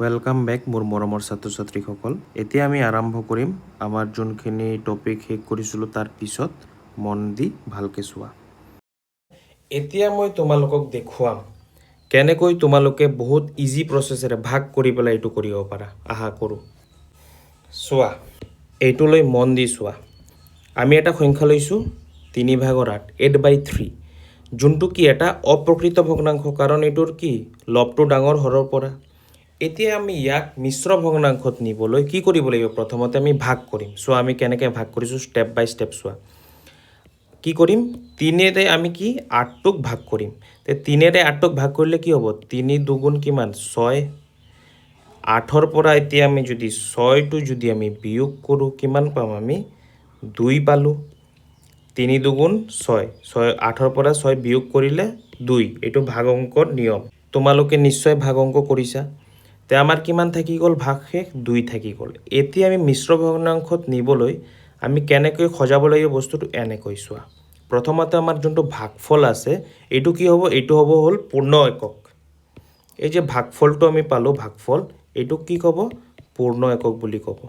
Welcome back মোৰ মৰমৰ ছাত্ৰ ছাত্ৰীসকল। এতিয়া আমি আৰম্ভ কৰিম আমাৰ যোনখিনি টপিক শেষ কৰিছিলোঁ তাৰ পিছত মন দি ভালকৈ চোৱা। এতিয়া মই তোমালোকক দেখুৱাম কেনেকৈ তোমালোকে বহুত ইজি প্ৰচেছেৰে ভাগ কৰি পেলাই এইটো কৰিব পাৰা। আশা কৰোঁ চোৱা, এইটোলৈ মন দি চোৱা। আমি এটা সংখ্যা লৈছোঁ 3/8 8/3, যোনটো কি এটা অপ্ৰকৃত ভগ্নাংশ, কাৰণ এইটোৰ কি লবটো ডাঙৰ হৰৰ পৰা। এতিয়া আমি ইয়াক মিশ্ৰ ভগ্নাংশত নিবলৈ কি কৰিব লাগিব? প্ৰথমতে আমি ভাগ কৰিম। চোৱা আমি কেনেকৈ ভাগ কৰিছোঁ ষ্টেপ বাই ষ্টেপ চোৱা। কি কৰিম? 3ৰে আমি কি 8টোক ভাগ কৰিম। তে 3ৰে 8টোক ভাগ কৰিলে কি হ'ব? 3 2 কিমান? 6। 8ৰ পৰা এতিয়া আমি যদি 6টো যদি আমি বিয়োগ কৰোঁ কিমান পাম? আমি 2 পালোঁ। 3 2 6, 8ৰ পৰা 6 বিয়োগ কৰিলে 2। এইটো ভাগ অংকৰ নিয়ম, তোমালোকে নিশ্চয় ভাগ অংক কৰিছা। তে আমাৰ কিমান থাকি গ'ল? ভাগ শেষ 2 থাকি গ'ল। এতিয়া আমি মিশ্ৰ ভগ্নাংশত নিবলৈ আমি কেনেকৈ সজাব লাগিব বস্তুটো এনেকৈ চোৱা। প্ৰথমতে আমাৰ যোনটো ভাগফল আছে এইটো কি হ'ব? এইটো হ'ল পূৰ্ণ একক। এই যে ভাগফলটো আমি পালোঁ, ভাগফল এইটোক কি ক'ব? পূৰ্ণ একক বুলি ক'ব।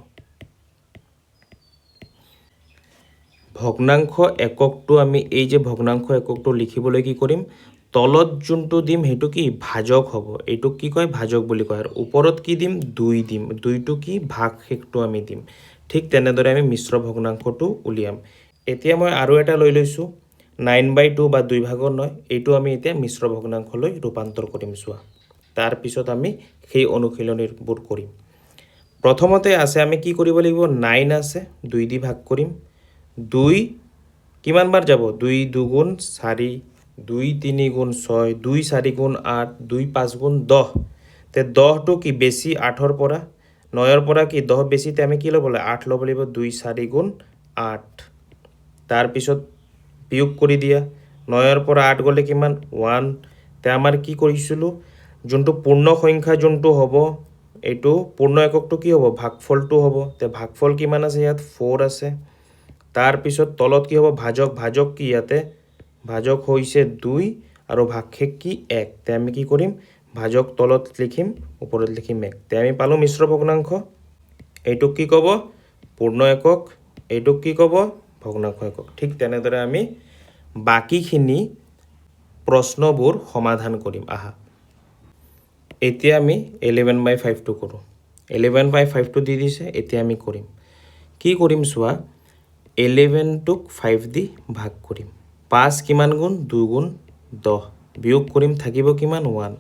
ভগ্নাংশ এককটো আমি এই যে ভগ্নাংশ এককটো লিখিবলৈ কি কৰিম? তলত যোনটো দিম সেইটো কি ভাজক হ'ব। এইটোক কি কয়? ভাজক বুলি কয়। আৰু ওপৰত কি দিম? 2 দিম। 2টো কি ভাগ শেষটো আমি দিম। ঠিক তেনেদৰে আমি মিশ্ৰ ভগ্নাংশটো উলিয়াম। এতিয়া মই আৰু এটা লৈ লৈছোঁ 9/2 বা 2/9। এইটো আমি এতিয়া মিশ্ৰ ভগ্নাংশলৈ ৰূপান্তৰ কৰিম চোৱা। তাৰপিছত আমি সেই অনুশীলনীবোৰ কৰিম। প্ৰথমতে আছে আমি কি কৰিব লাগিব? 9 আছে, 2 দি ভাগ কৰিম। 2 কিমান বাৰ যাব? 2 2 4, 2 3 6, 2 4 8, 2 5 10। তে 10টো কি বেছি 8ৰ পৰা? 9ৰ পৰা কি 10 বেছিতে আমি কি ল'ব লাগিব? 8 ল'ব লাগিব। 2 4 8। তাৰপিছত বিয়োগ কৰি দিয়া। 9ৰ পৰা 8 গ'লে কিমান? 1। তে আমাৰ কি কৰিছিলোঁ? যোনটো পূৰ্ণ সংখ্যা যোনটো হ'ব এইটো পূৰ্ণ এককটো কি হ'ব? ভাগফলটো হ'ব। তে ভাগফল কিমান আছে ইয়াত? 4 আছে। তাৰপিছত তলত কি হ'ব? ভাজক। ভাজক কি ইয়াতে? ভাজক হৈছে 2 আৰু ভাগশেষ কি 1। তে আমি কি কৰিম? ভাজক তলত লিখিম, ওপৰত লিখিম 1। তে আমি পালোঁ মিশ্ৰ ভগ্নাংশ। এইটোক কি ক'ব? পূৰ্ণ একক। এইটোক কি ক'ব? ভগ্নাংশ একক। ঠিক তেনেদৰে আমি বাকীখিনি প্ৰশ্নবোৰ সমাধান কৰিম। আহা এতিয়া আমি 11/5টো কৰোঁ। 11/5টো দি দিছে, এতিয়া আমি কৰিম। কি কৰিম চোৱা, 11টোক 5 দি ভাগ কৰিম। 5 কিমান গুণ? 2 গুণ 10। বিয়োগ কৰিম, থাকিব কিমান? 1।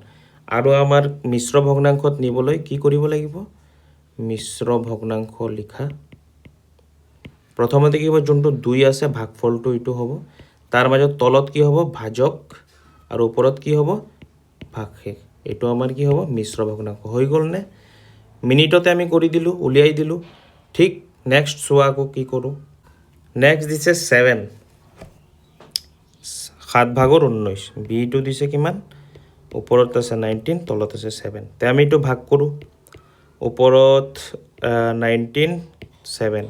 আৰু আমাৰ মিশ্ৰ ভগ্নাংশত নিবলৈ কি কৰিব লাগিব? মিশ্ৰ ভগ্নাংশ লিখা। প্ৰথমতে কি হ'ব? যোনটো 2 আছে ভাগফলটো এইটো হ'ব। তাৰ মাজত তলত কি হ'ব? ভাজক আৰু ওপৰত কি হ'ব? ভাগশেষ। এইটো আমাৰ কি হ'ব? মিশ্ৰ ভগ্নাংশ। হৈ গ'লনে? মিনিটতে আমি কৰি দিলোঁ, উলিয়াই দিলোঁ। ঠিক নেক্সট চোৱা আকৌ কি কৰোঁ। নেক্সট দিছে 7, 7/19। বিটো দিছে কিমান? ওপৰত আছে 19, তলত আছে 7। তে আমি এইটো ভাগ কৰোঁ। ওপৰত 19, 7।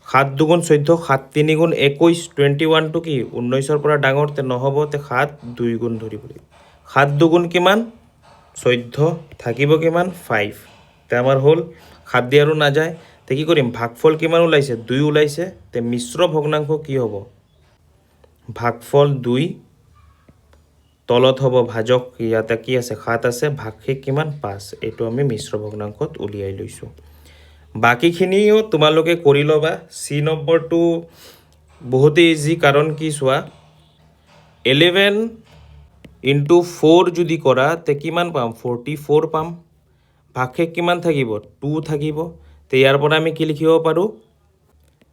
7 2 14, 7 3 21। 21টো কি 19ৰ পৰা ডাঙৰ? তে নহ'ব। তে 7 2 গুণ ধৰিব লাগিব। 7 2 কিমান? 14। থাকিব কিমান? 5। তে আমাৰ হ'ল 7 দি আৰু নাযায়। তে কি কৰিম? ভাগফল কিমান ওলাইছে? 2 ওলাইছে। তে মিশ্ৰ ভগ্নাংশ কি হ'ব? ভাগফল 2, তলত হ'ব ভাজক। ইয়াতে কি আছে? 7 আছে। ভাগশেষ কিমান? 5। এইটো আমি মিশ্ৰ ভগ্নাংশত উলিয়াই লৈছোঁ। বাকীখিনিও তোমালোকে কৰি ল'বা। চি নম্বৰটো বহুতেই ইজি, কাৰণ কি চোৱা, 11 × 4 যদি কৰা তে কিমান পাম? 44 পাম। ভাগশেষ কিমান থাকিব? 2 থাকিব। তে ইয়াৰ পৰা আমি কি লিখিব পাৰোঁ?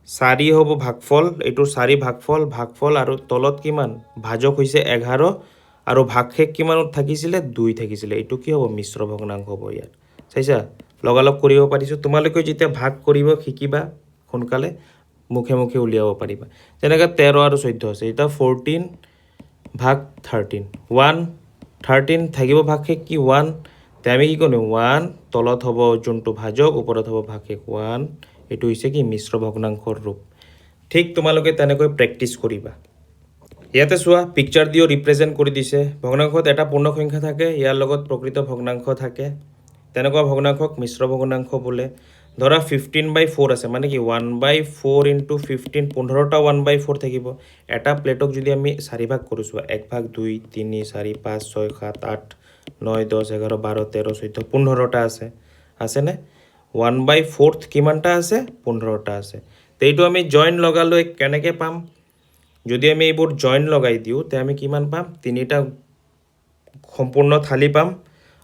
4 হ'ব ভাগফল। এইটো 4 ভাগফল। ভাগফল আৰু তলত কিমান? ভাজক হৈছে 11 আৰু ভাগশেষ কিমানত থাকিছিলে? 2 থাকিছিলে। এইটো কি হ'ব? মিশ্ৰ ভগ্নাংশ হ'ব ইয়াত। চাইছা? লগালগ কৰিব পাৰিছোঁ। তোমালোকে যেতিয়া ভাগ কৰিব শিকিবা সোনকালে মুখে মুখে উলিয়াব পাৰিবা। যেনেকৈ 13 আৰু 14 আছে। এতিয়া 14/13। 1 13 থাকিব ভাগশেষ কি? 1। তে আমি কি কৰিম? 1 তলত হ'ব যোনটো ভাজক, ওপৰত হ'ব ভাগশেষ 1। এইটো হৈছে কি? মিশ্ৰ ভগ্নাংশৰ ৰূপ। ঠিক তোমালোকে তেনেকৈ প্ৰেক্টিছ কৰিবা। ইয়াতে চোৱা, পিকচাৰ দিও ৰিপ্ৰেজেণ্ট কৰি দিছে। ভগ্নাংশত এটা পূৰ্ণ সংখ্যা থাকে, ইয়াৰ লগত প্ৰকৃত ভগ্নাংশ থাকে। তেনেকুৱা ভগ্নাংশক মিশ্ৰ ভগ্নাংশ বোলে। ধৰা 15/4 আছে মানে কি 1/4 ইনটু 15 15টা 1/4 থাকিব। এটা প্লেটক যদি আমি 4 ভাগ কৰিছোঁ 1 ভাগ 2 3 4 5 6 7 8 9 10 11 12 13 14 15টা আছেনে 1/4 কিমানটা আছে 15টা আছে। তো এইটো আমি জইন লগালৈ কেনেকৈ পাম? যদি আমি এইবোৰ জইন লগাই দিওঁ তে আমি কিমান পাম? 3টা সম্পূৰ্ণ থালি পাম,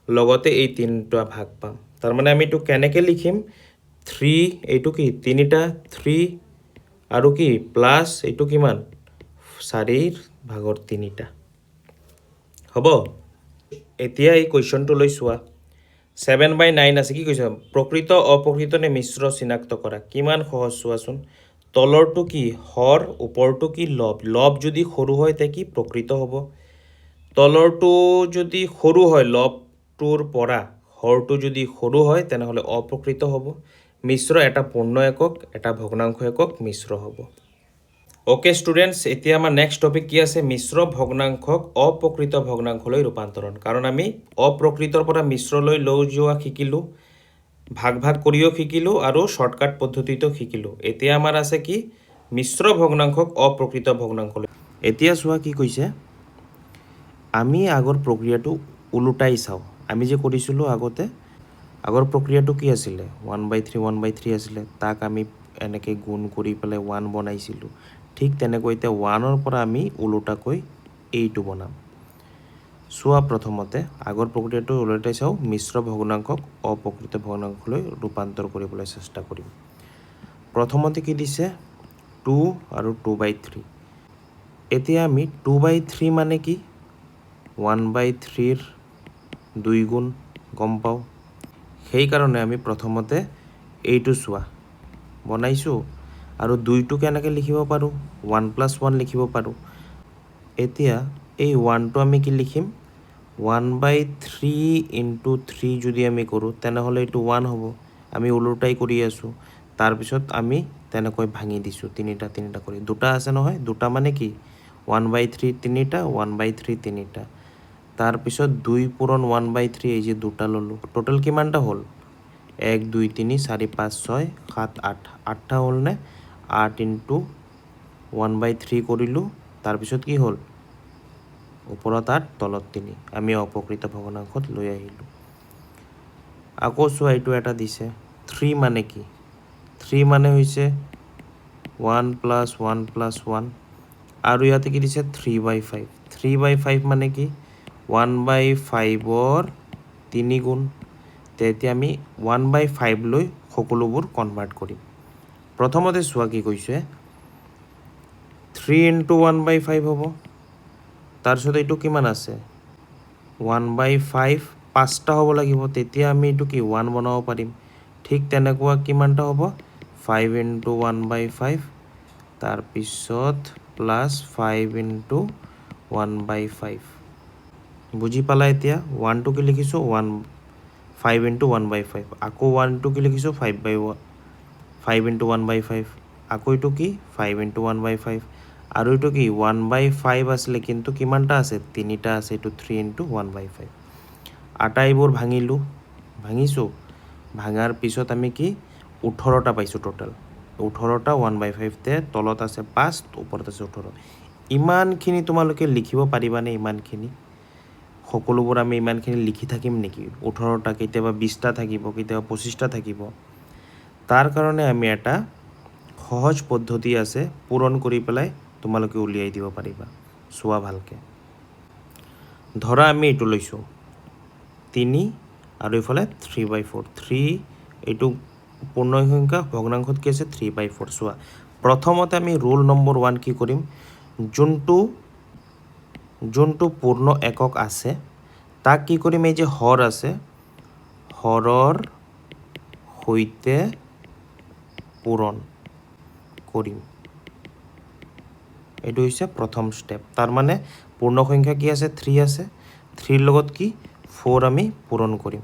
লগতে এই 3টা ভাগ পাম। তাৰমানে আমি এইটো কেনেকৈ লিখিম? 3 এইটো কি 3টা 3 আৰু কি প্লাছ এইটো কিমান 4ৰ ভাগৰ 3টা হ'ব। এতিয়া এই কুৱেশ্যনটোলৈ চোৱা 7/9 আছে। কি কৈছে? প্ৰকৃত অপ্ৰকৃত নে মিশ্ৰ চিনাক্ত কৰা। কিমান সহজ চোৱাচোন। তলৰটো কি হৰ, ওপৰটো কি লব। লব যদি সৰু হয় তে কি প্ৰকৃত হ'ব। তলৰটো যদি সৰু হয় লবটোৰ পৰা, হৰটো যদি সৰু হয় তেনেহ'লে অপ্ৰকৃত হ'ব। মিশ্ৰ এটা পূৰ্ণ একক, এটা ভগ্নাংশ একক মিশ্ৰ হ'ব। অ'কে ষ্টুডেণ্টছ, এতিয়া আমাৰ নেক্সট টপিক কি আছে? মিশ্ৰ ভগ্নাংশক অপ্ৰকৃত ভগ্নাংশলৈ ৰূপান্তৰণ। কাৰণ আমি অপ্ৰকৃতৰ পৰা মিশ্ৰলৈ লৈ যোৱা শিকিলোঁ, ভাগ ভাগ কৰিও শিকিলোঁ আৰু শ্বৰ্টকাট পদ্ধতিটো শিকিলোঁ। এতিয়া আমাৰ আছে কি মিশ্ৰ ভগ্নাংশক অপ্ৰকৃত ভগ্নাংশলৈ। এতিয়া চোৱা কি কৈছে, আমি আগৰ প্ৰক্ৰিয়াটো ওলোটাই চাওঁ। আমি যে কৰিছিলোঁ আগতে, আগৰ প্ৰক্ৰিয়াটো কি আছিলে? 1/3 1/3 আছিলে। তাক আমি এনেকৈ গুণ কৰি পেলাই 1 বনাইছিলোঁ। ঠিক তেনেকৈ এতিয়া 1ৰ পৰা আমি ওলোটাকৈ এইটো বনাম। চোৱা প্ৰথমতে আগৰ প্ৰক্ৰিয়াটো ওলোটাই চাওঁ, মিশ্ৰ ভগ্নাংশক অপ্ৰকৃত ভগ্নাংশলৈ ৰূপান্তৰ কৰিবলৈ চেষ্টা কৰিম। প্ৰথমতে কি দিছে? 2 আৰু 2/3। এতিয়া আমি 2/3 মানে কি 1/3ৰ 2 গুণ গম পাওঁ। সেইকাৰণে আমি প্ৰথমতে এইটো চোৱা বনাইছোঁ আৰু 2টো কেনেকৈ লিখিব পাৰোঁ? 1 + 1 লিখিব পাৰোঁ। এতিয়া এই 1টো আমি কি লিখিম? 1/3 ইনটু 3 যদি আমি কৰোঁ তেনেহ'লে এইটো 1 হ'ব। আমি ওলোটাই কৰি আছোঁ। তাৰপিছত আমি তেনেকৈ ভাঙি দিছোঁ 3টা কৰি। 2টা আছে নহয়, 2টা মানে কি 1/3 3টা 1/3 3টা। তাৰপিছত 2 পূৰণ 1/3 এই যে 2টা ল'লোঁ। টোটেল কিমানটা হ'ল? 1 2 3 4 5 6 7 8 8টা হ'লনে? 8 ইনটু 1/3 কৰিলোঁ। তাৰপিছত কি হ'ল? ওপৰত 8 তলত 3। আমি অপ্ৰকৃত ভগ্নাংশত লৈ আহিলোঁ। আকৌ চোৱা এইটো এটা দিছে 3 মানে কি? 3 মানে হৈছে 1 + 1 + 1 আৰু ইয়াতে কি দিছে 3/5। 3/5 মানে কি 1/5ৰ 3 গুণ। তেতিয়া আমি 1/5 লৈ সকলোবোৰ কনভাৰ্ট কৰিম। প্ৰথমতে চোৱা কি কৈছে 3 ইনটু 1/5 হ'ব। তাৰপিছত এইটো কিমান আছে 1/5 5টা হ'ব লাগিব। তেতিয়া আমি এইটো কি 1 বনাব পাৰিম। ঠিক তেনেকুৱা কিমানটা হ'ব 5 ইনটু 1/5 তাৰপিছত প্লাছ 5 ইনটু 1/5। বুজি পালা? এতিয়া 1টো কি লিখিছোঁ 5 ইনটু 1/5। আকৌ 1টো কি লিখিছোঁ 5 ইনটু 1/5। আকৌ এইটো কি 5 ইনটু 1/5 আৰু এইটো কি 1/5 আছিলে কিন্তু কিমানটা আছে 3টা আছে। এইটো 3 ইনটু 1/5। আটাইবোৰ ভাঙিছোঁ। ভাঙাৰ পিছত আমি কি 18টা পাইছোঁ টোটেল। 18টা 1/5তে তলত আছে 5, ওপৰত আছে 18। ইমানখিনি তোমালোকে লিখিব পাৰিবানে? ইমানখিনি সকলোবোৰ আমি ইমানখিনি লিখি থাকিম নেকি? 18টা, কেতিয়াবা 20টা থাকিব, কেতিয়াবা 25টা থাকিব। তাৰ কাৰণে আমি এটা সহজ পদ্ধতি আছে, পূৰণ কৰি পেলাই তোমালোকে উলিয়াই দিব পাৰিবা। চোৱা ভালকৈ। ধৰা আমি এইটো লৈছোঁ 3 আৰু এইফালে 3/4। 3 এইটো পূৰ্ণ সংখ্যা, ভগ্নাংশত কি আছে 3/4। চোৱা প্ৰথমতে আমি ৰুল নম্বৰ 1 কি কৰিম? যোনটো পূৰ্ণ একক আছে তাক কি কৰিম? এই যে হৰ আছে, হৰৰ সৈতে পূৰণ কৰিম। এইটো হৈছে প্ৰথম ষ্টেপ। তাৰমানে পূৰ্ণ সংখ্যা কি আছে 3 আছে, 3ৰ লগত কি 4 আমি পূৰণ কৰিম।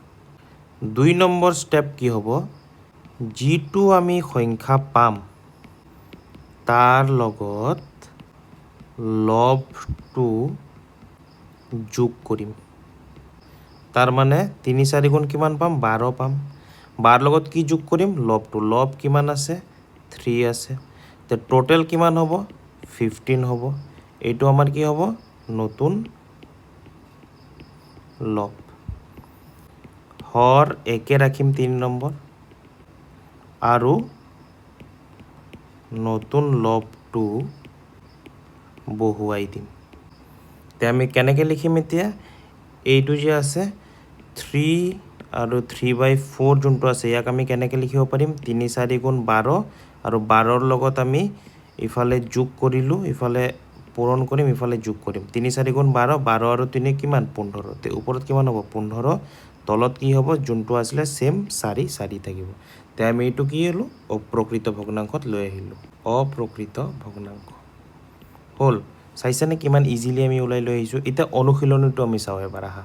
2 নম্বৰ ষ্টেপ কি হ'ব? যিটো আমি সংখ্যা পাম তাৰ লগত লবটো যোগ কৰিম। তাৰ মানে 3 4 গুণ কিমান পাম 12 পাম 12 লগত কি যোগ কৰিম লবটো লব কিমান আছে 3 আছে তে টোটাল কিমান হ'ব 15 হ'ব এইটো আমাৰ কি হ'ব নতুন লব হৰ একে ৰাখিম 3 নম্বৰ আৰু নতুন লবটো বহুৱাই দিম তে আমি কেনেকৈ লিখিম এতিয়া এইটো যে আছে 3 আৰু 3/4 যোনটো আছে ইয়াক আমি কেনেকৈ লিখিব পাৰিম 3 4 গুণ 12 আৰু 12ৰ লগত আমি ইফালে যোগ কৰিলোঁ ইফালে পূৰণ কৰিম ইফালে যোগ কৰিম 3 4 গুণ 12 12 আৰু 3 কিমান 15 তে ওপৰত কিমান হ'ব 15 তলত কি হ'ব যোনটো আছিলে সেম 4 4 থাকিব তে আমি এইটো কি হ'লো অপ্ৰকৃত ভগ্নাংশত লৈ আহিলোঁ অপ্ৰকৃত ভগ্নাংশ হ'ল চাইছানে কিমান ইজিলি আমি ওলাই লৈ আহিছোঁ এতিয়া অনুশীলনীটো আমি চাওঁ এবাৰ আহা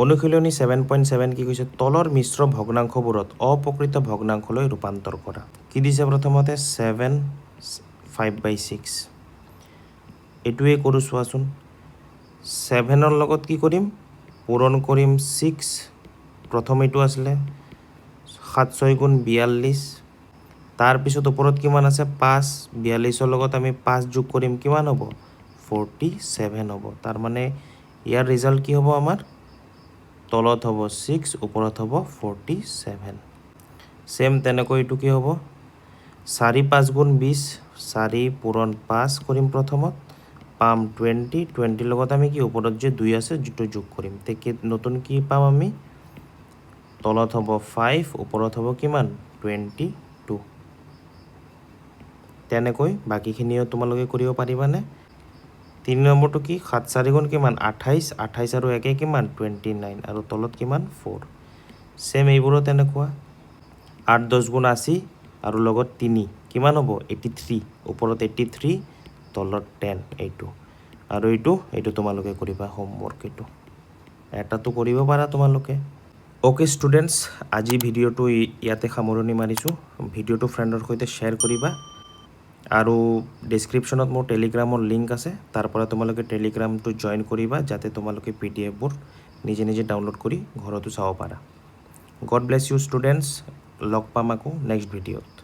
অনুশীলনী 7.7 কি কৈছে তলৰ মিশ্ৰ ভগ্নাংশবোৰত অপ্ৰকৃত ভগ্নাংশলৈ ৰূপান্তৰ কৰা কি দিছে প্ৰথমতে 7 5/6 এইটোৱে কৰোঁ চোৱাচোন 7ৰ লগত কি কৰিম পূৰণ কৰিম 6 প্ৰথম এইটো আছিলে 7 6 গুণ 42 তাৰপিছত ওপৰত কিমান আছে 5 42ৰ লগত আমি 5 যোগ কৰিম কিমান হ'ব 47 হ'ব তাৰ মানে ইয়াৰ ৰিজাল্ট কি হ'ব আমাৰ তলত হ'ব 6 ওপৰত হ'ব 47 সেম তেনেকৈ এইটো কি হ'ব 4 5 গুণ 20 4 পূৰণ 5 কৰিম প্ৰথমত পাম 20 লগত আমি কি ওপৰত যে 2 আছে যিটো যোগ কৰিম তে নতুন কি পাম আমি তলত হ'ব 5 ওপৰত হ'ব কিমান 22 তেনেকৈ বাকীখিনিও তোমালোকে কৰিব পাৰিবানে 3 নম্বৰটো কি 7 4 গুণ কিমান 28 28 আৰু 1 কিমান 29 আৰু তলত কিমান 4 সেম এইবোৰো তেনেকুৱা 8 10 গুণ 80 আৰু লগত 3 কিমান হ'ব 83 ওপৰত 83 তলত 10 এইটো আৰু এইটো তোমালোকে কৰিবা হোমৱৰ্ক এইটো এটাটো কৰিব পাৰা তোমালোকে ওকে ষ্টুডেণ্টছ আজি ভিডিঅ'টো ইয়াতে সামৰণি মাৰিছোঁ ভিডিঅ'টো ফ্ৰেণ্ডৰ সৈতে শ্বেয়াৰ কৰিবা আৰু ডেছক্ৰিপশ্যনত মোৰ টেলিগ্ৰামৰ লিংক আছে তাৰ পৰা তোমালোকে টেলিগ্ৰামটো জইন কৰিবা যাতে তোমালোকে পিডিএফবোৰ নিজে নিজে ডাউনলোড কৰি ঘৰতো চাব পাৰা গড ব্লেছ ইউ ষ্টুডেণ্টছ লগ পাম আকৌ নেক্সট ভিডিঅ'ত